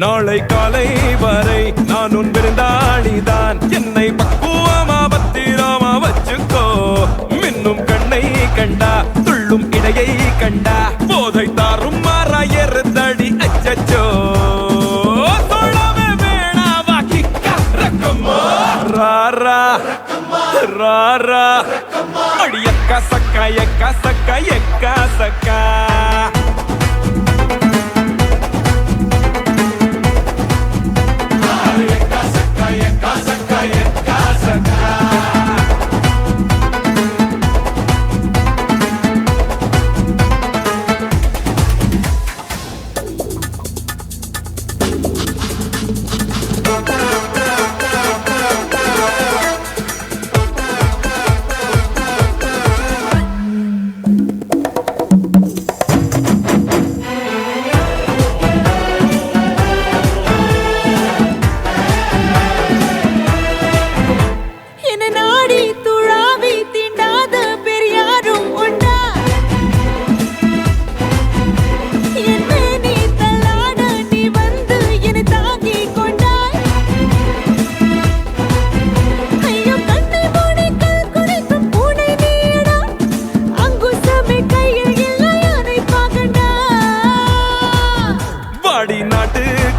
நாளை காலை வரை நான் உன் விருந்தாளிதான். என்னை பக்குவமா பத்திரமா வச்சுக்கோ. மின்னும் கண்ணை கண்டா துள்ளும் இடையை கண்டா போதை தாரும் மாறாயறுதடி அச்சச்சோ. சொல்லவே வேணாவா கிக்கா ரக்கம்மா ராரா ராரா அடி எக்கா சக்கா எக்கா சக்கா எக்கா சக்கா.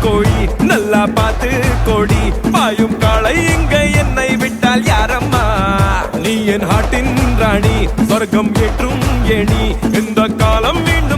கோழி நல்லா பார்த்து கோடி பாயும் காளை இங்க என்னை விட்டால் யாரம்மா. நீ என் ஹாட்டின் ராணி சொர்க்கம் ஏற்றும் ஏணி இந்த காலம் மீண்டும்